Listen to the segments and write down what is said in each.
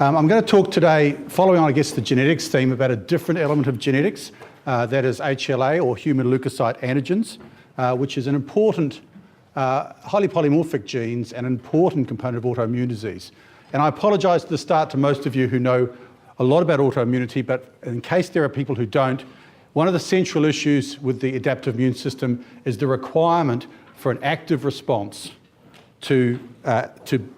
I'm going to talk today, following on, I guess, the genetics theme, about a different element of genetics, that is HLA, or human leukocyte antigens, which is an important, highly polymorphic genes and an important component of autoimmune disease. And I apologise at the start to most of you who know a lot about autoimmunity, but in case there are people who don't, one of the central issues with the adaptive immune system is the requirement for an active response to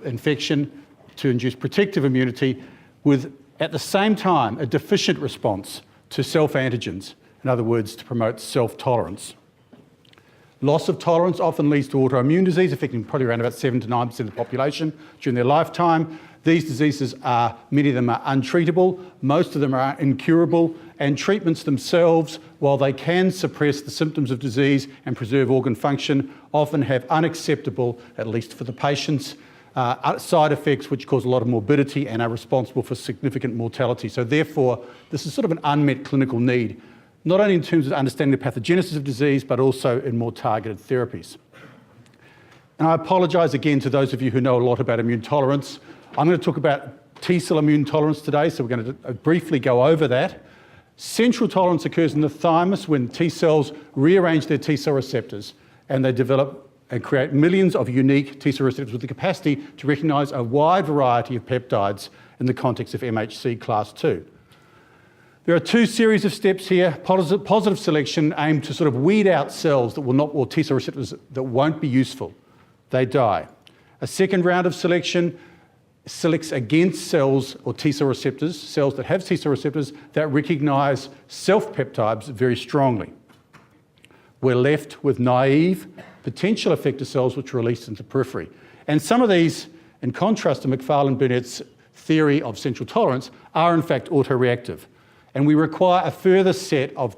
infection, to induce protective immunity, with, at the same time, a deficient response to self-antigens, in other words, to promote self-tolerance. Loss of tolerance often leads to autoimmune disease, affecting probably around about 7 to 9% of the population during their lifetime. These diseases are, many of them are untreatable, most of them are incurable, and treatments themselves, while they can suppress the symptoms of disease and preserve organ function, often have unacceptable, at least for the patients, side effects which cause a lot of morbidity and are responsible for significant mortality. So therefore, this is sort of an unmet clinical need, not only in terms of understanding the pathogenesis of disease, but also in more targeted therapies. And I apologise again to those of you who know a lot about immune tolerance. I'm going to talk about T-cell immune tolerance today, so we're going to briefly go over that. Central tolerance occurs in the thymus when T-cells rearrange their T-cell receptors and they develop and create millions of unique T-cell receptors with the capacity to recognise a wide variety of peptides in the context of MHC class 2. There are two series of steps here. Positive selection aimed to sort of weed out cells that will not, or T-cell receptors that won't be useful. They die. A second round of selection selects against cells or T-cell receptors, cells that have T-cell receptors that recognise self-peptides very strongly. We're left with naive, potential effector cells which are released into the periphery. And some of these, in contrast to Macfarlane-Burnett's theory of central tolerance, are in fact autoreactive. And we require a further set of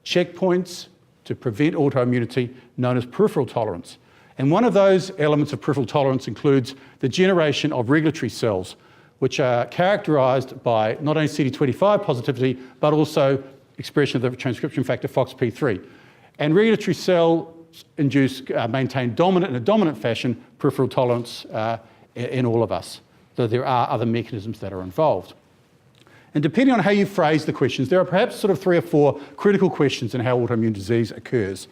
checkpoints to prevent autoimmunity, known as peripheral tolerance. And one of those elements of peripheral tolerance includes the generation of regulatory cells, which are characterised by not only CD25 positivity, but also expression of the transcription factor FOXP3. And regulatory cells maintain dominant, in a dominant fashion, peripheral tolerance in all of us, though there are other mechanisms that are involved. And depending on how you phrase the questions, there are perhaps sort of 3 or 4 critical questions in how autoimmune disease occurs.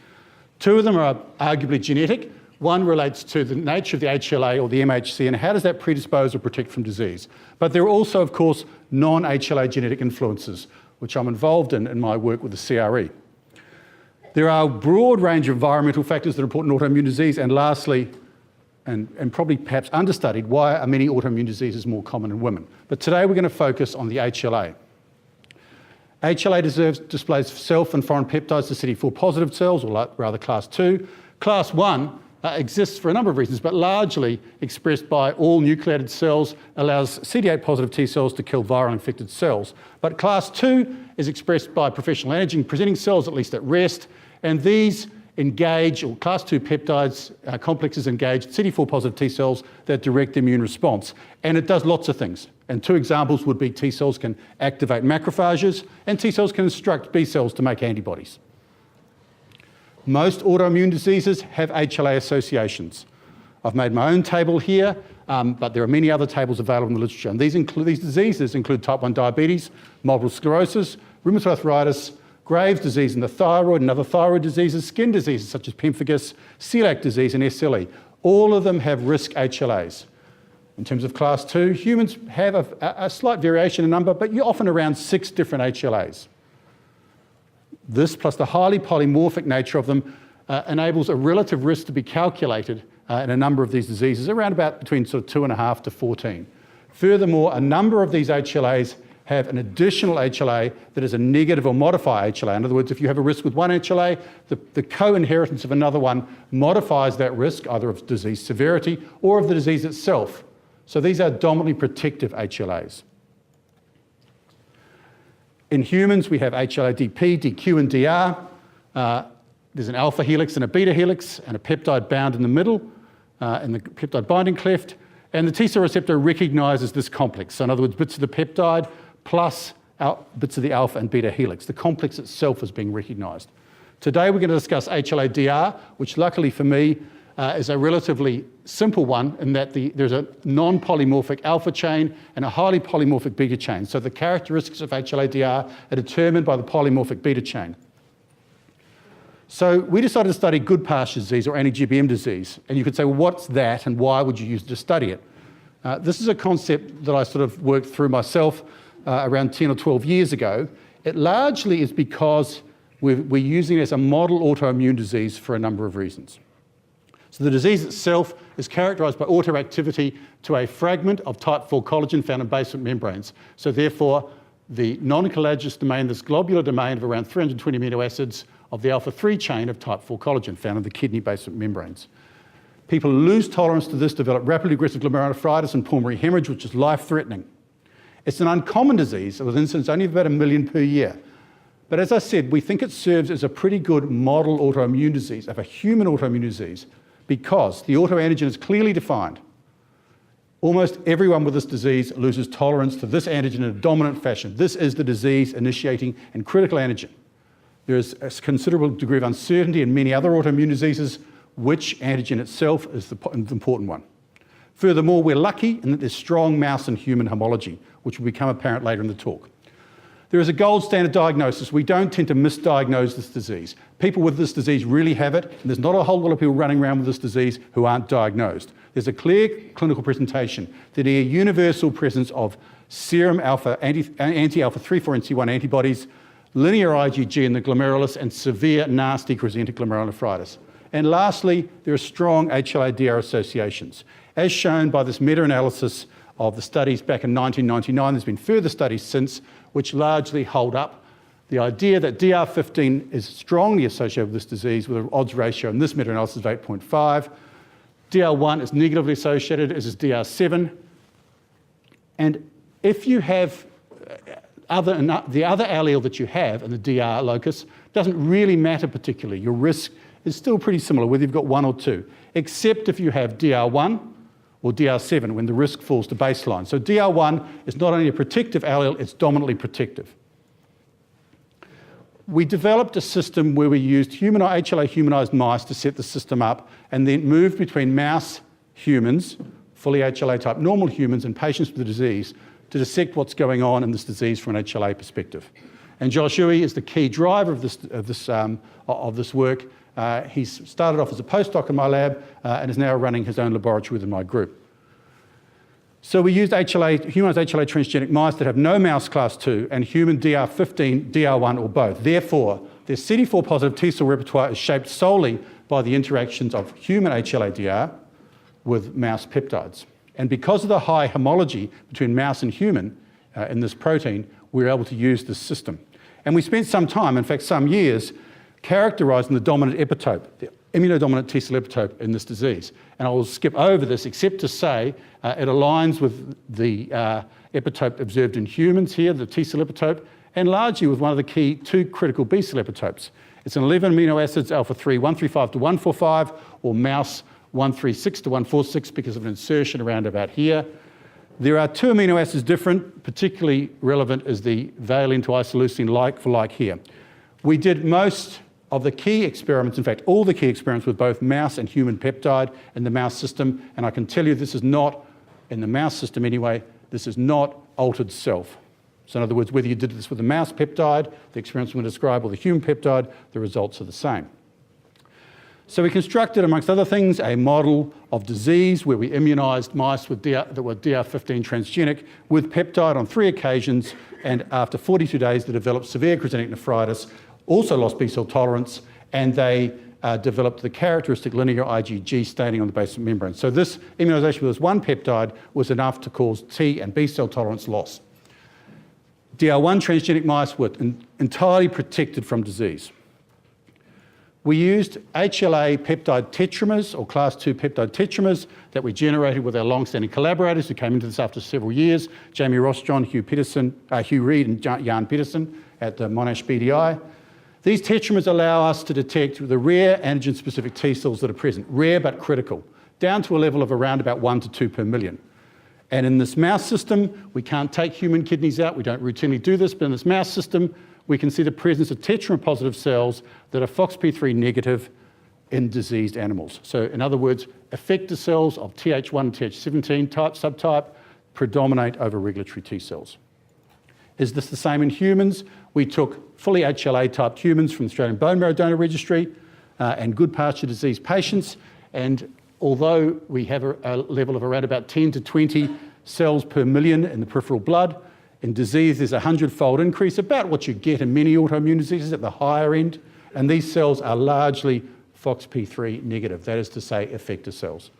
2 of them are arguably genetic. One relates to the nature of the HLA or the MHC and how does that predispose or protect from disease. But there are also, of course, non-HLA genetic influences, which I'm involved in my work with the CRE. There are a broad range of environmental factors that are important in autoimmune disease. And lastly, and probably perhaps understudied, why are many autoimmune diseases more common in women? But today we're going to focus on the HLA. HLA displays self and foreign peptides to CD4 positive cells, or rather class 2. Class 1 exists for a number of reasons, but largely expressed by all nucleated cells, allows CD8 positive T cells to kill viral infected cells. But class 2 is expressed by professional antigen presenting cells, at least at rest, and these engage, or class 2 peptides complexes engage CD4 positive T cells that direct the immune response. And it does lots of things. And 2 examples would be T cells can activate macrophages, and T cells can instruct B cells to make antibodies. Most autoimmune diseases have HLA associations. I've made my own table here, but there are many other tables available in the literature. And these diseases include type 1 diabetes, multiple sclerosis, rheumatoid arthritis, Graves' disease in the thyroid and other thyroid diseases, skin diseases such as pemphigus, celiac disease and SLE. All of them have risk HLAs. In terms of class 2, humans have a slight variation in number, but you're often around 6 different HLAs. This, plus the highly polymorphic nature of them, enables a relative risk to be calculated in a number of these diseases, around about between sort of 2.5 to 14. Furthermore, a number of these HLAs have an additional HLA that is a negative or modified HLA. In other words, if you have a risk with one HLA, the co-inheritance of another one modifies that risk, either of disease severity or of the disease itself. So these are dominantly protective HLAs. In humans, we have HLA-DP, DQ, and DR. There's an alpha helix and a beta helix, and a peptide bound in the middle, in the peptide binding cleft. And the T-cell receptor recognises this complex. So in other words, bits of the peptide plus bits of the alpha and beta helix. The complex itself is being recognised. Today we're going to discuss HLA-DR, which luckily for me is a relatively simple one in that there's a non-polymorphic alpha chain and a highly polymorphic beta chain. So the characteristics of HLA-DR are determined by the polymorphic beta chain. So we decided to study Goodpasture disease or anti-GBM disease. And you could say, well, what's that and why would you use it to study it? This is a concept that I sort of worked through myself around 10 or 12 years ago. It largely is because we're using it as a model autoimmune disease for a number of reasons. So the disease itself is characterized by autoactivity to a fragment of type 4 collagen found in basement membranes. So therefore, the non-collagenous domain, this globular domain of around 320 amino acids of the alpha-3 chain of type 4 collagen found in the kidney basement membranes. People who lose tolerance to this develop rapidly aggressive glomerulonephritis and pulmonary hemorrhage, which is life-threatening. It's an uncommon disease with incidence only of about 1 million per year. But as I said, we think it serves as a pretty good model autoimmune disease, of a human autoimmune disease, because the autoantigen is clearly defined. Almost everyone with this disease loses tolerance to this antigen in a dominant fashion. This is the disease-initiating and critical antigen. There is a considerable degree of uncertainty in many other autoimmune diseases which antigen itself is the important one. Furthermore, we're lucky in that there's strong mouse and human homology, which will become apparent later in the talk. There is a gold standard diagnosis. We don't tend to misdiagnose this disease. People with this disease really have it, and there's not a whole lot of people running around with this disease who aren't diagnosed. There's a clear clinical presentation that a universal presence of serum anti-alpha-3,4-NC1 antibodies, linear IgG in the glomerulus, and severe, nasty crescentic glomerulonephritis. And lastly, there are strong HLA-DR associations. As shown by this meta-analysis of the studies back in 1999, there's been further studies since which largely hold up the idea that DR15 is strongly associated with this disease with an odds ratio in this meta-analysis of 8.5. DR1 is negatively associated, as is DR7. And if you have the other allele that you have in the DR locus doesn't really matter particularly. Your risk is still pretty similar whether you've got one or two, except if you have DR1 or DR7 when the risk falls to baseline. So DR1 is not only a protective allele, it's dominantly protective. We developed a system where we used HLA humanized mice to set the system up and then moved between mouse, humans, fully HLA type normal humans and patients with the disease to dissect what's going on in this disease from an HLA perspective. And Josh Uwe is the key driver of this work. He's started off as a postdoc in my lab and is now running his own laboratory within my group. So we used humanized HLA transgenic mice that have no mouse class 2 and human DR15, DR1 or both. Therefore, their CD4 positive T cell repertoire is shaped solely by the interactions of human HLA-DR with mouse peptides. And because of the high homology between mouse and human in this protein, we were able to use this system. And we spent some time, in fact some years, characterising the dominant epitope, the immunodominant T cell epitope in this disease. And I will skip over this except to say it aligns with the epitope observed in humans here, the T cell epitope, and largely with one of the key two critical B cell epitopes. It's an 11 amino acids, alpha-3, 135 to 145, or mouse 136 to 146 because of an insertion around about here. There are two amino acids different, particularly relevant is the valine to isoleucine like for like here. We did most of the key experiments, in fact, all the key experiments with both mouse and human peptide in the mouse system, and I can tell you this is not, in the mouse system anyway, this is not altered self. So in other words, whether you did this with the mouse peptide, the experiments I'm going to describe, or the human peptide, the results are the same. So we constructed, amongst other things, a model of disease where we immunised mice with that were DR15 transgenic with peptide on 3 occasions, and after 42 days they developed severe crescentic nephritis, also lost B cell tolerance, and they developed the characteristic linear IgG staining on the basement membrane. So this immunisation with this one peptide was enough to cause T and B cell tolerance loss. DR1 transgenic mice were entirely protected from disease. We used HLA peptide tetramers, or class 2 peptide tetramers, that we generated with our long-standing collaborators who came into this after several years, Jamie Rossjohn, Hugh Reed and Jan Pedersen at the Monash BDI. These tetramers allow us to detect the rare antigen-specific T cells that are present, rare but critical, down to a level of around about 1 to 2 per million. And in this mouse system, we can't take human kidneys out, we don't routinely do this, but in this mouse system, we can see the presence of tetramer-positive cells that are FOXP3 negative in diseased animals. So in other words, effector cells of Th1 and Th17 subtype predominate over regulatory T cells. Is this the same in humans? We took fully HLA-typed humans from the Australian Bone Marrow Donor Registry and good pasture disease patients, and although we have a level of around about 10 to 20 cells per million in the peripheral blood, in disease there's a 100-fold increase, about what you get in many autoimmune diseases at the higher end, and these cells are largely FOXP3 negative, that is to say effector cells.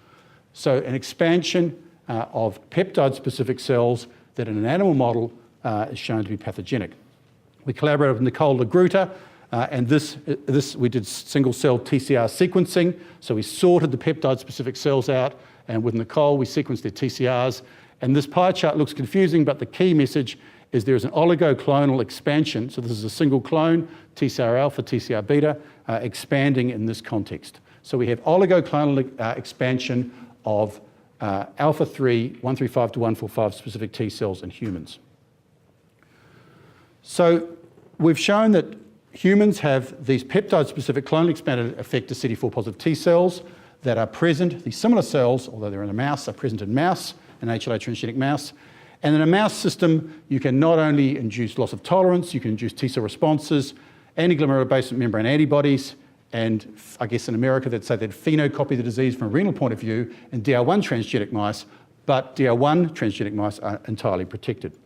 So an expansion of peptide-specific cells that in an animal model is shown to be pathogenic. We collaborated with Nicole LaGruta, and this we did single-cell TCR sequencing, so we sorted the peptide-specific cells out, and with Nicole we sequenced their TCRs, and this pie chart looks confusing, but the key message is there is an oligoclonal expansion, so this is a single clone, TCR alpha, TCR beta, expanding in this context. So we have oligoclonal expansion of alpha 3, 135 to 145 specific T cells in humans. So we've shown that humans have these peptide-specific clonally expanded effector CD4 positive T cells that are present, these similar cells, although they're in a mouse, are present in mouse, an HLA transgenic mouse. And in a mouse system, you can not only induce loss of tolerance, you can induce T cell responses, anti-glomerular basement membrane antibodies, and I guess in America they'd say they'd phenocopy the disease from a renal point of view in DR1 transgenic mice, but DR1 transgenic mice are entirely protected.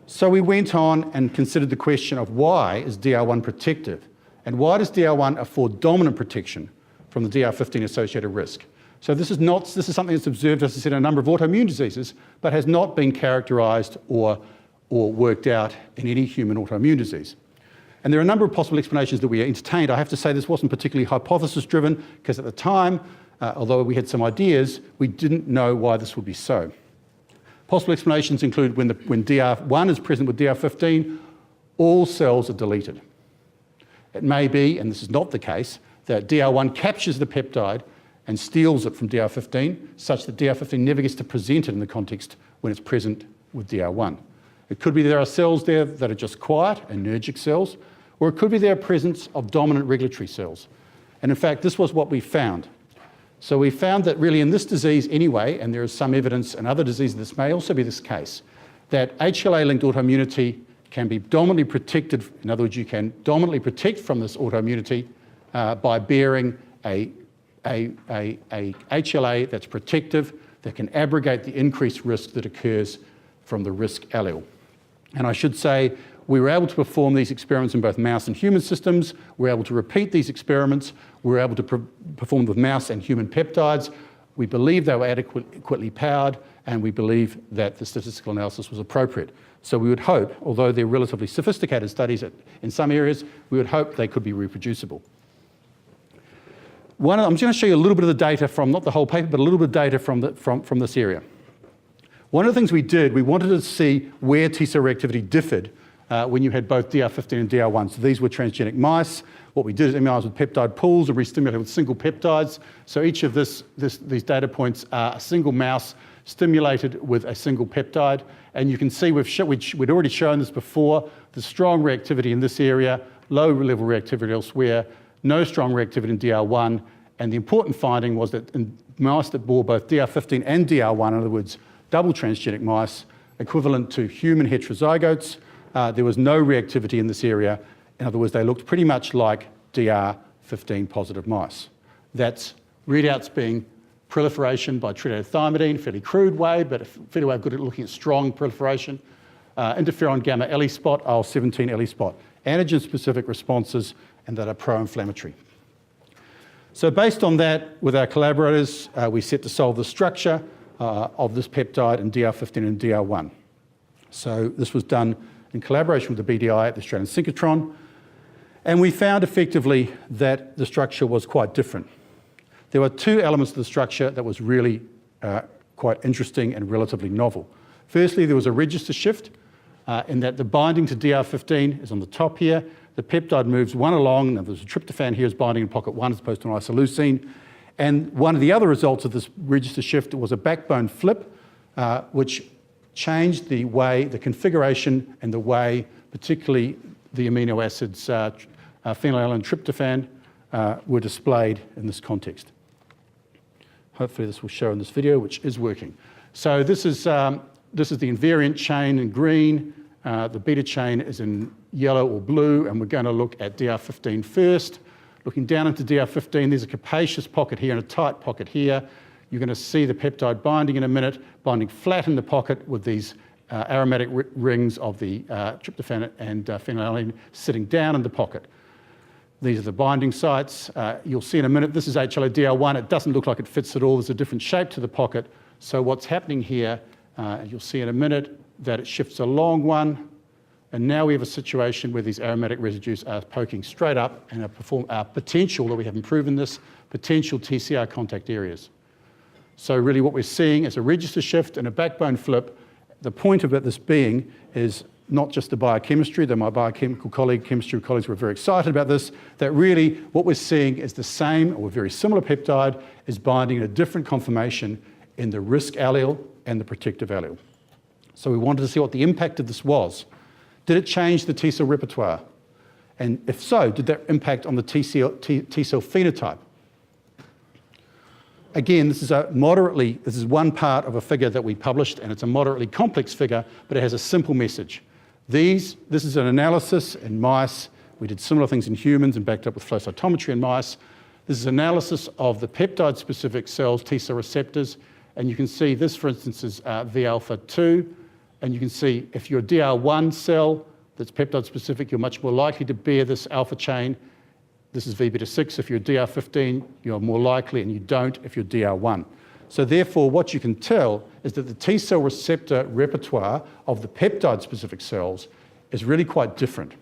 So we went on and considered the question of why is DR1 protective, and why does DR1 afford dominant protection from the DR15 associated risk? So this is something that's observed, as I said, in a number of autoimmune diseases, but has not been characterised or worked out in any human autoimmune disease. And there are a number of possible explanations that we entertained. I have to say this wasn't particularly hypothesis-driven, because at the time, although we had some ideas, we didn't know why this would be so. Possible explanations include when DR1 is present with DR15, all cells are deleted. It may be, and this is not the case, that DR1 captures the peptide and steals it from DR15, such that DR15 never gets to present it in the context when it's present with DR1. It could be there are cells there that are just quiet, anergic cells, or it could be there a presence of dominant regulatory cells. And in fact, this was what we found. So we found that really in this disease anyway, and there is some evidence in other diseases this may also be this case, that HLA-linked autoimmunity can be dominantly protected. In other words, you can dominantly protect from this autoimmunity by bearing a HLA that's protective, that can abrogate the increased risk that occurs from the risk allele. And I should say, we were able to perform these experiments in both mouse and human systems. We were able to repeat these experiments. We were able to perform with mouse and human peptides. We believe they were adequately powered, and we believe that the statistical analysis was appropriate. So we would hope, although they're relatively sophisticated studies in some areas, we would hope they could be reproducible. I'm just going to show you a little bit of the data from, not the whole paper, but a little bit of data from this area. One of the things we did, we wanted to see where T cell reactivity differed when you had both DR15 and DR1. So these were transgenic mice. What we did is immunise with peptide pools and re-stimulate with single peptides. So each of these data points are a single mouse stimulated with a single peptide. And you can see we'd already shown this before, the strong reactivity in this area, low level reactivity elsewhere, no strong reactivity in DR1. And the important finding was that in mice that bore both DR15 and DR1, in other words, double transgenic mice, equivalent to human heterozygotes, there was no reactivity in this area. In other words, they looked pretty much like DR15 positive mice. That's readouts being proliferation by trinidothiamidine, fairly crude way, but a fairly way of good at looking at strong proliferation. Interferon gamma ELI-spot, IL-17 ELI-spot, antigen-specific responses, and that are pro-inflammatory. So based on that, with our collaborators, we set to solve the structure of this peptide in DR15 and DR1. So this was done in collaboration with the BDI at the Australian Synchrotron, and we found effectively that the structure was quite different. There were two elements of the structure that was really quite interesting and relatively novel. Firstly, there was a register shift in that the binding to DR15 is on the top here. The peptide moves one along, and there's a tryptophan here is binding in pocket 1 as opposed to an isoleucine. And one of the other results of this register shift was a backbone flip, which changed the way, the configuration and the way, particularly the amino acids phenylalanine tryptophan were displayed in this context. Hopefully this will show in this video, which is working. So this is the invariant chain in green, the beta chain is in yellow or blue, and we're going to look at DR15 first. Looking down into DR15, there's a capacious pocket here and a tight pocket here. You're going to see the peptide binding in a minute, binding flat in the pocket with these aromatic rings of the tryptophan and phenylalanine sitting down in the pocket. These are the binding sites. You'll see in a minute, this is HLA-DR1. It doesn't look like it fits at all. There's a different shape to the pocket. So what's happening here, you'll see in a minute, that it shifts along one, and now we have a situation where these aromatic residues are poking straight up and are potential, that we haven't proven this, potential TCR contact areas. So really what we're seeing is a register shift and a backbone flip. The point of this being is not just the biochemistry, though my biochemical chemistry colleagues were very excited about this, that really what we're seeing is the same or very similar peptide is binding in a different conformation in the risk allele and the protective allele. So we wanted to see what the impact of this was. Did it change the T cell repertoire? And if so, did that impact on the T cell phenotype? Again, this is one part of a figure that we published, and it's a moderately complex figure, but it has a simple message. This is an analysis in mice. We did similar things in humans and backed up with flow cytometry in mice. This is analysis of the peptide-specific cells, T cell receptors, and you can see this, for instance, is V-alpha-2, and you can see if you're a DR1 cell that's peptide-specific, you're much more likely to bear this alpha chain. This is V-beta-6. If you're DR15, you're more likely, and you don't if you're DR1. So therefore, what you can tell is that the T cell receptor repertoire of the peptide-specific cells is really quite different.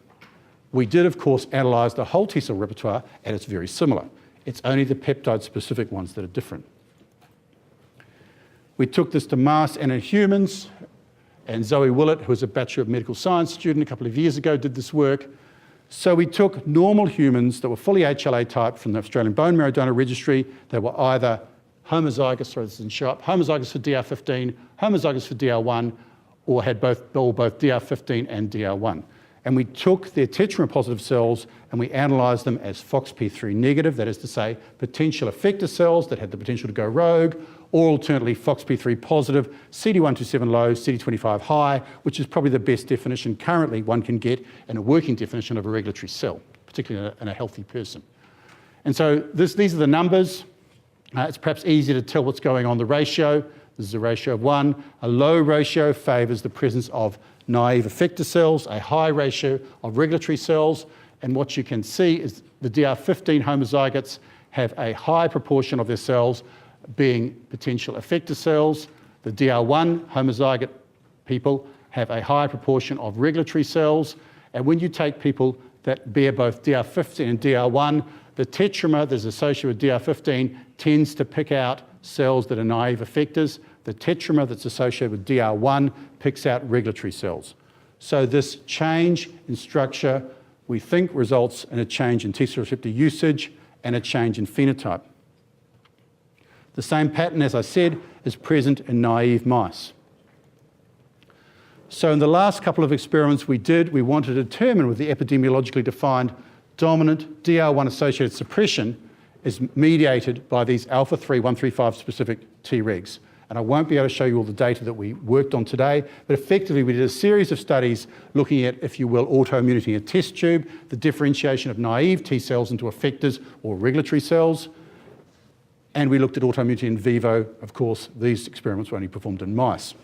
We did, of course, analyse the whole T cell repertoire, and it's very similar. It's only the peptide-specific ones that are different. We took this to mice and in humans, and Zoe Willett, who was a Bachelor of Medical Science student a couple of years ago, did this work. So we took normal humans that were fully HLA typed from the Australian Bone Marrow Donor Registry. They were either homozygous, sorry, this isn't sharp, homozygous for DR15, homozygous for DR1, or had both DR15 and DR1. And we took their tetramer-positive cells and we analysed them as FOXP3 negative, that is to say, potential effector cells that had the potential to go rogue, or alternately FOXP3 positive, CD127 low, CD25 high, which is probably the best definition currently one can get in a working definition of a regulatory cell, particularly in a healthy person. And so these are the numbers. It's perhaps easier to tell what's going on the ratio. This is a ratio of 1. A low ratio favours the presence of naive effector cells, a high ratio of regulatory cells, and what you can see is the DR15 homozygotes have a high proportion of their cells being potential effector cells. The DR1 homozygote people have a high proportion of regulatory cells, and when you take people that bear both DR15 and DR1, the tetramer that's associated with DR15 tends to pick out cells that are naive effectors. The tetramer that's associated with DR1 picks out regulatory cells. So this change in structure, we think, results in a change in T cell receptor usage and a change in phenotype. The same pattern, as I said, is present in naive mice. So in the last couple of experiments we did, we wanted to determine whether the epidemiologically defined dominant DR1-associated suppression is mediated by these alpha-3 135 specific Tregs. And I won't be able to show you all the data that we worked on today, but effectively we did a series of studies looking at, if you will, autoimmunity in a test tube, the differentiation of naive T cells into effectors or regulatory cells, and we looked at autoimmunity in vivo. Of course, these experiments were only performed in mice.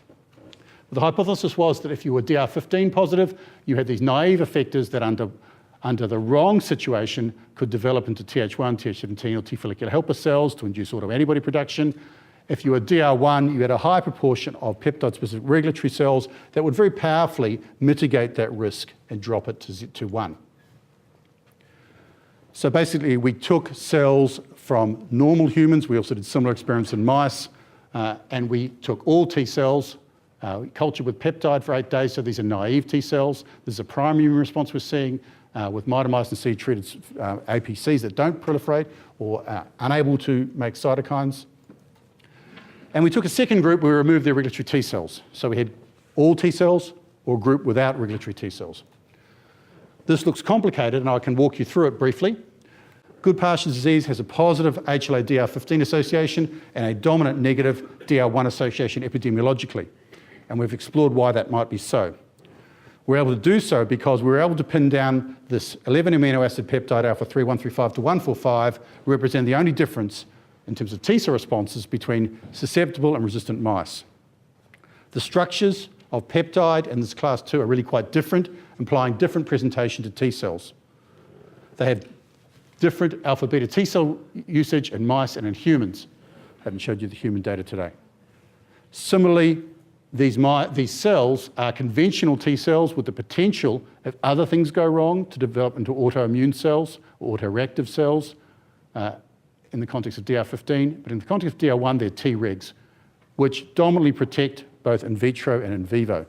But the hypothesis was that if you were DR15 positive, you had these naive effectors that under the wrong situation could develop into Th1, Th17 or T follicular helper cells to induce autoantibody production. If you were DR1, you had a high proportion of peptide-specific regulatory cells that would very powerfully mitigate that risk and drop it to 1. So basically, we took cells from normal humans. We also did similar experiments in mice, and we took all T cells, we cultured with peptide for 8 days, so these are naive T cells. This is a primary immune response we're seeing with mitomycin C-treated APCs that don't proliferate or are unable to make cytokines. And we took a second group where we removed their regulatory T cells. So we had all T cells or a group without regulatory T cells. This looks complicated, and I can walk you through it briefly. Goodpasture's disease has a positive HLA-DR15 association and a dominant negative DR1 association epidemiologically. And we've explored why that might be so. We're able to do so because we're able to pin down this 11 amino acid peptide alpha 3135 to 145, represent the only difference in terms of T cell responses between susceptible and resistant mice. The structures of peptide in this class 2 are really quite different, implying different presentation to T cells. They have different alpha beta T cell usage in mice and in humans. I haven't showed you the human data today. Similarly, these cells are conventional T cells with the potential, if other things go wrong, to develop into autoimmune cells or autoreactive cells in the context of DR15. But in the context of DR1, they're Tregs, which dominantly protect both in vitro and in vivo.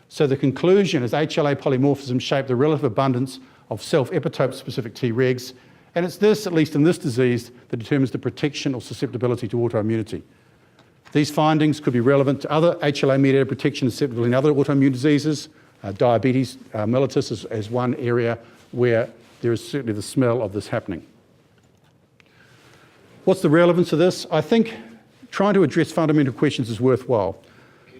So the conclusion is HLA polymorphism shape the relative abundance of self-epitope-specific Tregs, and it's this, at least in this disease, that determines the protection or susceptibility to autoimmunity. These findings could be relevant to other HLA-mediated protection susceptible in other autoimmune diseases. Diabetes mellitus is one area where there is certainly the smell of this happening. What's the relevance of this? I think trying to address fundamental questions is worthwhile.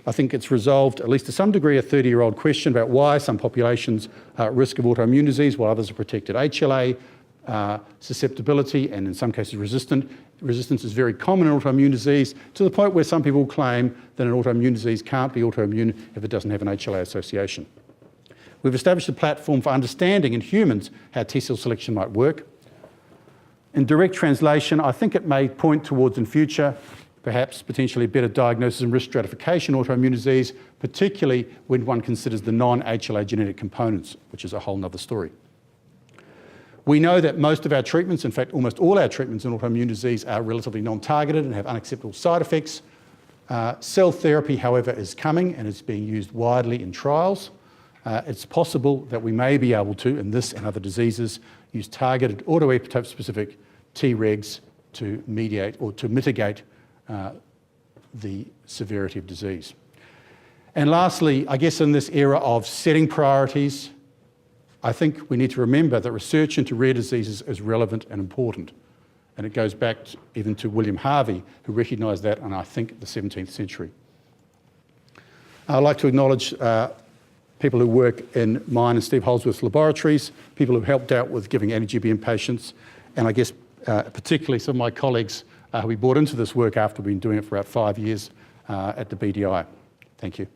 I think it's resolved, at least to some degree, a 30-year-old question about why some populations are at risk of autoimmune disease while others are protected. HLA susceptibility and in some cases resistance is very common in autoimmune disease, to the point where some people claim that an autoimmune disease can't be autoimmune if it doesn't have an HLA association. We've established a platform for understanding in humans how T cell selection might work. In direct translation, I think it may point towards in future perhaps potentially better diagnosis and risk stratification in autoimmune disease, particularly when one considers the non-HLA genetic components, which is a whole nother story. We know that most of our treatments, in fact almost all our treatments in autoimmune disease, are relatively non-targeted and have unacceptable side effects. Cell therapy, however, is coming and is being used widely in trials. It's possible that we may be able to, in this and other diseases, use targeted autoepitope-specific Tregs to mediate or to mitigate the severity of disease. And lastly, I guess in this era of setting priorities, I think we need to remember that research into rare diseases is relevant and important. And it goes back even to William Harvey, who recognised that in, I think, the 17th century. I'd like to acknowledge people who work in mine and Steve Holsworth's laboratories, people who helped out with giving anti-GBM patients, and I guess particularly some of my colleagues who we brought into this work after we've been doing it for about 5 years at the BDI. Thank you.